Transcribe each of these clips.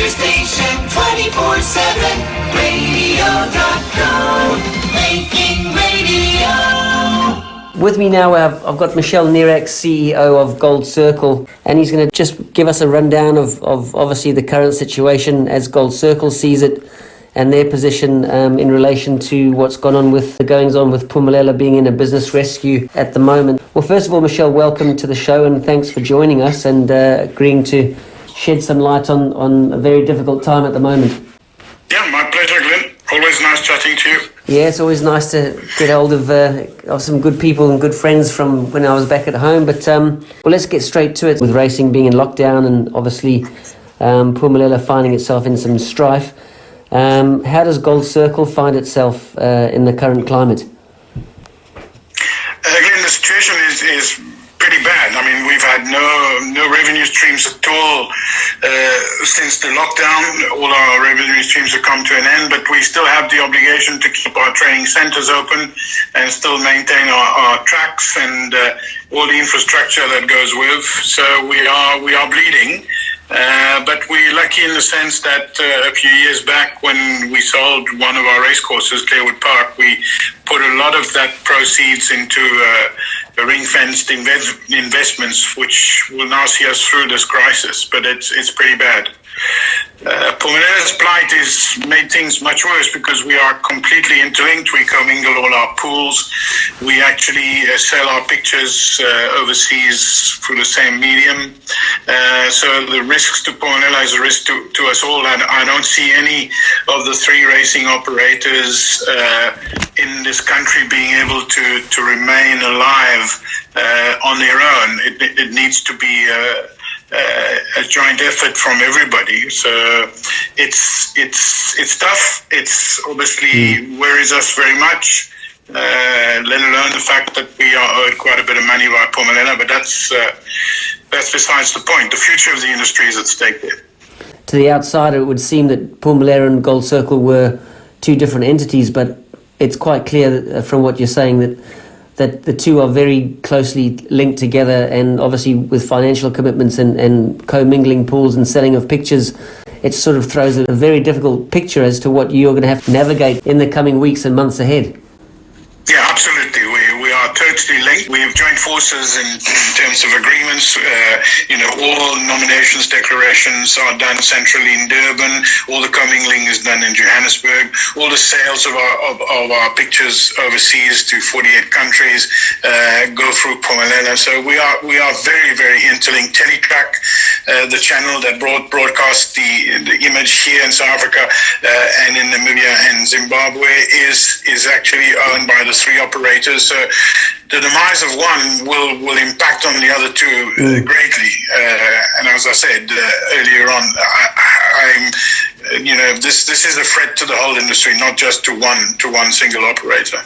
your station 24/7. Radio.co. Making radio. With me now, I've got Michel Nirac, CEO of Gold Circle, and he's going to just give us a rundown of obviously the current situation as Gold Circle sees it and their position in relation to what's gone on with the goings-on with Phumelela being in a business rescue at the moment. Well, first of all, Michel, welcome to the show and thanks for joining us and agreeing to shed some light on a very difficult time at the moment. Yeah, my pleasure, Glenn. Always nice chatting to you. Yeah, it's always nice to get hold of some good people and good friends from when I was back at home. But well, let's get straight to it. With racing being in lockdown and obviously Phumelela finding itself in some strife, how does Gold Circle find itself in the current climate? Again, the situation is pretty bad. I mean, we've had no revenue streams at all since the lockdown. All our revenue streams have come to an end, but we still have the obligation to keep our training centers open and still maintain our tracks and all the infrastructure that goes with. So we are bleeding. But we're lucky in the sense that a few years back when we sold one of our racecourses, Clearwood Park, we put a lot of that proceeds into ring-fenced investments, which will now see us through this crisis, but it's pretty bad. Phumelella's plight has made things much worse because we are completely interlinked. We commingle all our pools. We actually sell our pictures overseas through the same medium. So the risks to Phumella is a risk to us all, and I don't see any of the three racing operators in this country being able to remain alive on their own. It needs to be a joint effort from everybody. So it's tough. It's obviously worries us very much, let alone the fact that we are owed quite a bit of money by Phumelela, but that's besides the point. The future of the industry is at stake there. To the outsider, it would seem that Phumelela and Gold Circle were two different entities, but it's quite clear that, from what you're saying that the two are very closely linked together, and obviously with financial commitments and commingling pools and selling of pictures, it sort of throws a very difficult picture as to what you're going to have to navigate in the coming weeks and months ahead. Yeah, absolutely. We are totally linked. We have joined forces in terms of agreements. All nominations, declarations are done centrally in Durban. All the commingling is done in Johannesburg. All the sales of our pictures overseas to 48 countries go through Phumelela. So we are very, very interlinked. Teletrack, the channel that broadcasts the image here in South Africa and in Namibia and Zimbabwe is actually owned by the three operators. So the demise of one will impact on the other two greatly. And as I said earlier on, this is a threat to the whole industry, not just to one single operator.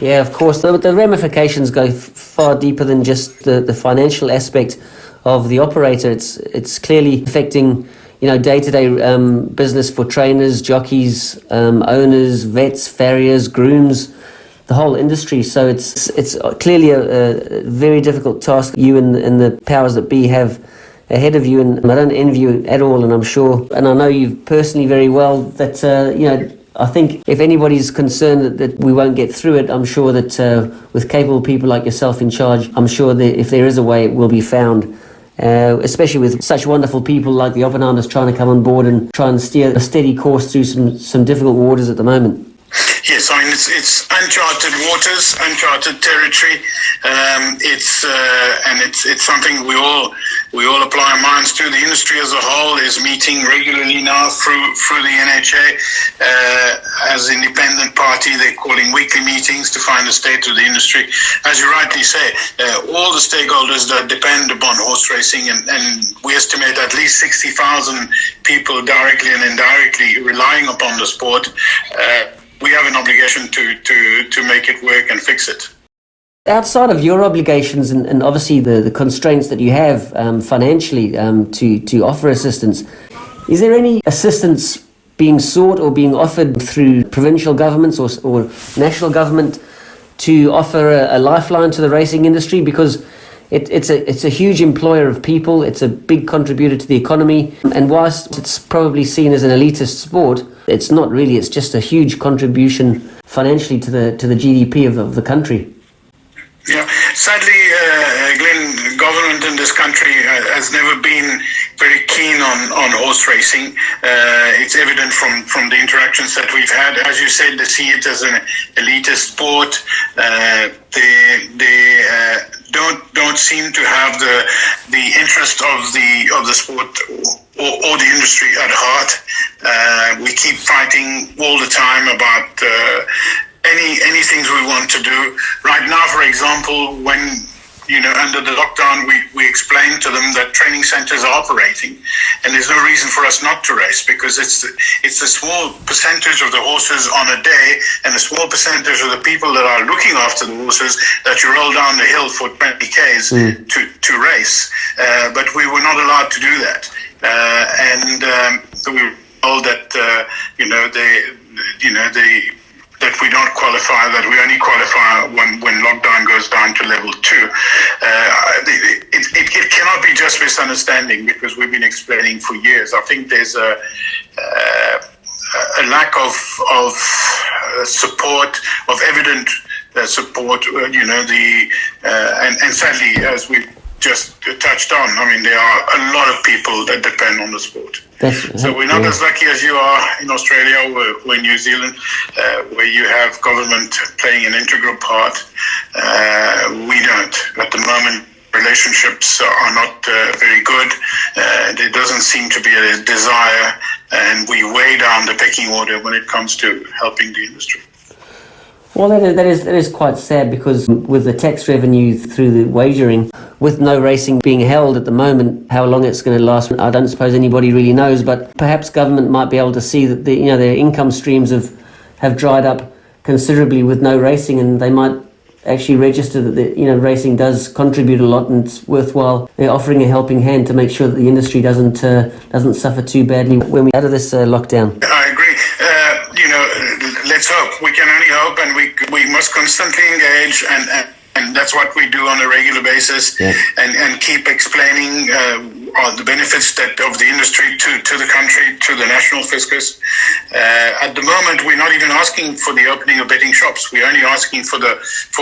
Yeah, of course. The ramifications go far deeper than just the financial aspect of the operator. It's clearly affecting day-to-day business for trainers, jockeys, owners, vets, farriers, grooms, the whole industry. So it's clearly a very difficult task you and the powers that be have ahead of you, and I don't envy you at all, and I'm sure, and I know you personally very well, that I think if anybody's concerned that we won't get through it, I'm sure that with capable people like yourself in charge, I'm sure that if there is a way, it will be found. Especially with such wonderful people like the Oppenheimers trying to come on board and try and steer a steady course through some difficult waters at the moment. Yes, I mean it's uncharted waters, uncharted territory. It's something we all apply our minds to. The industry as a whole is meeting regularly now through the NHA as an independent party. They're calling weekly meetings to find the state of the industry. As you rightly say, all the stakeholders that depend upon horse racing, and we estimate at least 60,000 people directly and indirectly relying upon the sport. We have an obligation to make it work and fix it. Outside of your obligations and obviously the constraints that you have financially to offer assistance, is there any assistance being sought or being offered through provincial governments or national government to offer a lifeline to the racing industry? Because it's a huge employer of people. It's a big contributor to the economy. And whilst it's probably seen as an elitist sport, it's not really. It's just a huge contribution financially to the GDP of the country. Yeah, sadly, Glenn, government in this country has never been very keen on horse racing. It's evident from the interactions that we've had. As you said, they see it as an elitist sport. They don't seem to have the interest of the sport or the industry at heart. We keep fighting all the time about any things we want to do. Right now, for example, when under the lockdown, we explained to them that training centers are operating, and there's no reason for us not to race, because it's a small percentage of the horses on a day and a small percentage of the people that are looking after the horses that you roll down the hill for 20 Ks to race. But we were not allowed to do that, and we were told that that we don't qualify, that we only qualify when lockdown goes down to level 2. It cannot be just misunderstanding, because we've been explaining for years. I think there's a lack of support, of evident support, and sadly, as we've just touched on, I mean, there are a lot of people that depend on the sport. So we're not as lucky as you are in Australia or in New Zealand, where you have government playing an integral part. We don't. At the moment, relationships are not very good. There doesn't seem to be a desire, and we way down the pecking order when it comes to helping the industry. Well, that is quite sad, because with the tax revenue through the wagering, with no racing being held at the moment, how long it's going to last, I don't suppose anybody really knows. But perhaps government might be able to see that their income streams have dried up considerably with no racing, and they might actually register that racing does contribute a lot, and it's worthwhile offering a helping hand to make sure that the industry doesn't suffer too badly when we're out of this lockdown. I agree. Let's hope. We can only hope, and we must constantly engage, and that's what we do on a regular basis, and keep explaining the benefits of the industry to the country, to the national fiscus. At the moment, we're not even asking for the opening of betting shops. We're only asking for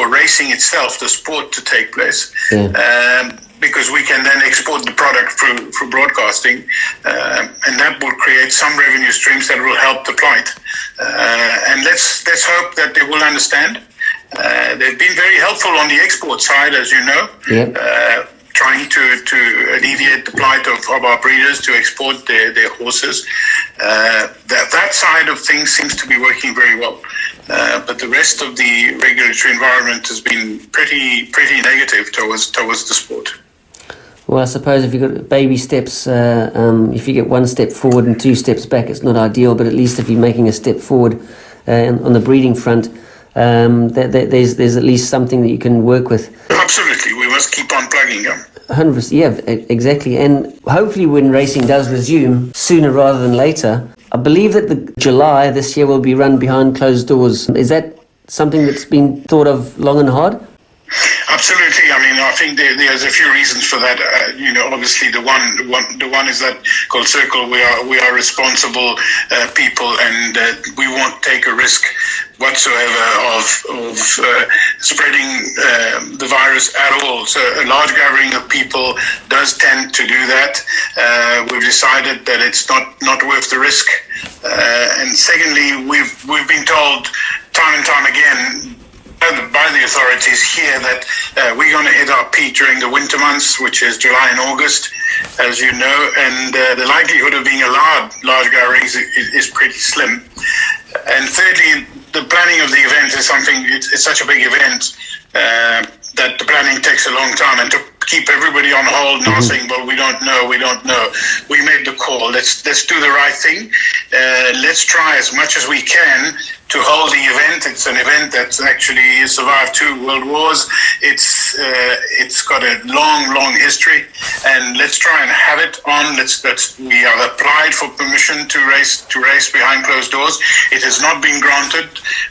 racing itself, the sport, to take place. Because we can then export the product through broadcasting, and that will create some revenue streams that will help the plight. And let's hope that they will understand. They've been very helpful on the export side, as you know, trying to alleviate the plight of our breeders to export their horses. That side of things seems to be working very well. But the rest of the regulatory environment has been pretty negative towards the sport. Well, I suppose if you've got baby steps, if you get one step forward and two steps back, it's not ideal. But at least if you're making a step forward on the breeding front, there's at least something that you can work with. Absolutely, we must keep on plugging them. 100%, yeah, exactly. And hopefully when racing does resume, sooner rather than later, I believe that the July this year will be run behind closed doors. Is that something that's been thought of long and hard? Absolutely. I mean, I think there's a few reasons for that. Obviously, the one is that called Circle. We are responsible people, and we won't take a risk whatsoever of spreading the virus at all. So a large gathering of people does tend to do that. We've decided that it's not worth the risk. And secondly, we've been told time and time again by the authorities here that we're going to hit our peak during the winter months, which is July and August, as you know, and the likelihood of being allowed large gatherings is pretty slim. And thirdly, the planning of the event is something, it's such a big event that the planning takes a long time, and to keep everybody on hold now saying, well, we don't know. We made the call. Let's do the right thing. Let's try as much as we can to hold the event. It's an event that's actually survived 2 world wars. It's it's got a long history, and let's try and have it on. We have applied for permission to race behind closed doors. It has not been granted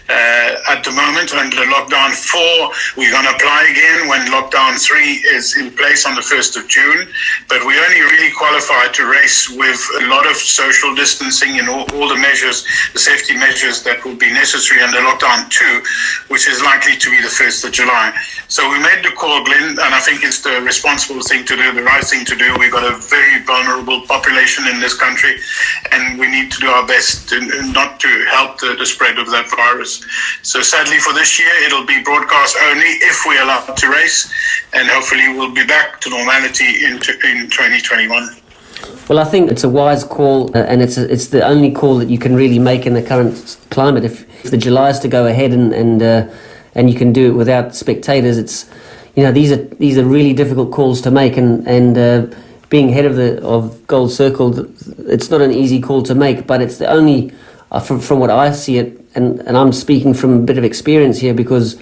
at the moment under lockdown 4. We're going to apply again when lockdown 3 is in place on the 1st of June. But we only really qualify to race with a lot of social distancing and all the measures, the safety measures that will be necessary under lockdown 2, which is likely to be the 1st of July. So we made the call, Glenn, and I think it's the responsible thing to do, the right thing to do. We've got a very vulnerable population in this country, and we need to do our best not to help the spread of that virus. So sadly for this year, it'll be broadcast only if we allow to race, and hopefully we'll be back to normality in 2021. Well, I think it's a wise call, and it's the only call that you can really make in the current climate. If the July is to go ahead and you can do it without spectators, it's, you know, these are really difficult calls to make, and being head of Gold Circle, it's not an easy call to make, but it's the only, from what I see it, and I'm speaking from a bit of experience here because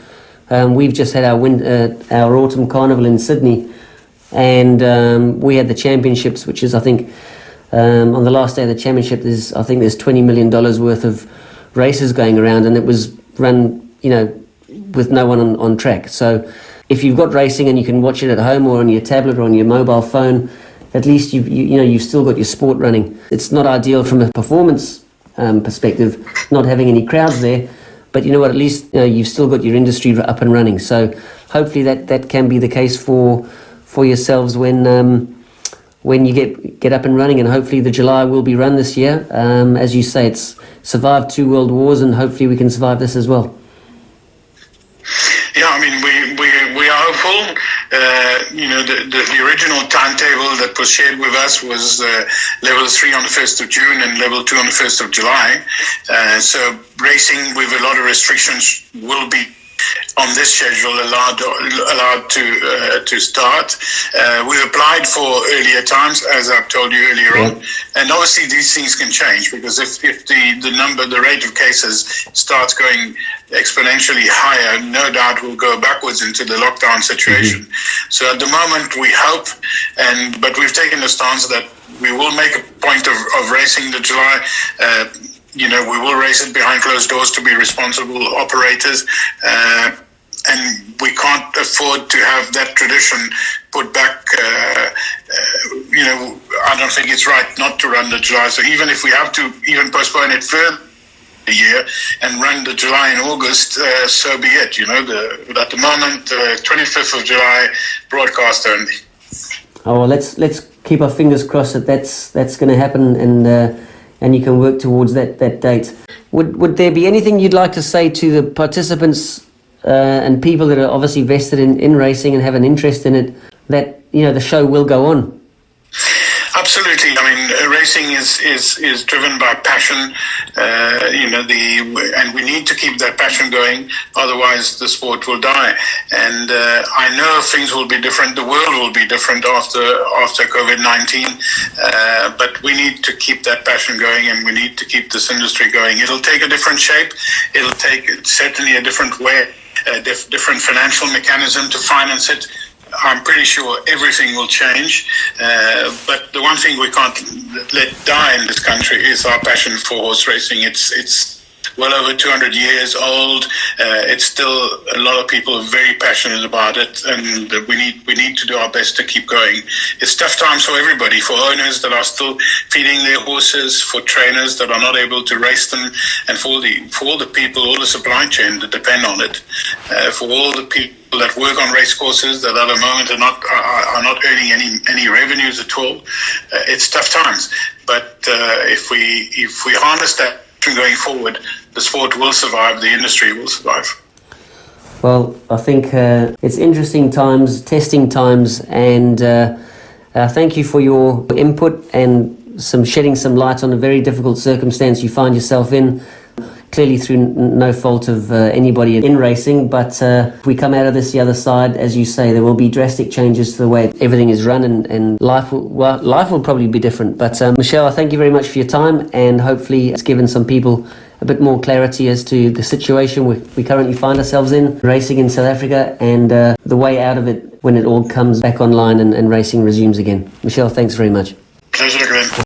we've just had our autumn carnival in Sydney, and we had the championships, which is, I think, on the last day of the championship, there's $20 million worth of races going around, and it was run, you know, with no one on track. So if you've got racing and you can watch it at home or on your tablet or on your mobile phone, at least you've still got your sport running. It's not ideal from a performance perspective, not having any crowds there, but you know what, at least you've still got your industry up and running. So hopefully that can be the case for yourselves when you get up and running, and hopefully the July will be run this year. As you say, it's survived 2 world wars, and hopefully we can survive this as well. Yeah, I mean, we are hopeful. The original timetable that was shared with us was level 3 on the 1st of June and level 2 on the 1st of July. So racing with a lot of restrictions will be on this schedule allowed to start. We applied for earlier times, as I've told you earlier on, and obviously these things can change, because if the rate of cases starts going exponentially higher, no doubt we'll go backwards into the lockdown situation. So at the moment we hope, but we've taken the stance that we will make a point of racing the July. We will race it behind closed doors to be responsible operators, and we can't afford to have that tradition put back. I don't think it's right not to run the July. So even if we have to even postpone it further a year and run the July in August, so be it. At the moment, 25th of July, broadcast only. Oh, well, let's keep our fingers crossed that that's going to happen, and you can work towards that date. Would there be anything you'd like to say to the participants and people that are obviously vested in racing and have an interest in it, that the show will go on? Absolutely. I mean, racing is driven by passion, and we need to keep that passion going. Otherwise, the sport will die. And I know things will be different. The world will be different after COVID-19. But we need to keep that passion going, and we need to keep this industry going. It'll take a different shape. It'll take certainly a different way, a different financial mechanism to finance it. I'm pretty sure everything will change, but the one thing we can't let die in this country is our passion for horse racing. It's well over 200 years old. It's still, a lot of people are very passionate about it, and we need to do our best to keep going. It's tough times for everybody, for owners that are still feeding their horses, for trainers that are not able to race them, and for all the people, all the supply chain that depend on it, for all the people that work on race courses that at the moment are not earning any revenues at all. It's tough times, but if we harness that going forward, the sport will survive, the industry will survive. Well, I think it's interesting times, testing times, and thank you for your input and shedding some light on a very difficult circumstance you find yourself in, clearly through no fault of anybody in racing. But if we come out of this the other side, as you say, there will be drastic changes to the way everything is run, and life will probably be different. But Michelle, I thank you very much for your time, and hopefully it's given some people a bit more clarity as to the situation we currently find ourselves in, racing in South Africa, and the way out of it when it all comes back online and racing resumes again. Michelle, thanks very much. Pleasure, Glenn.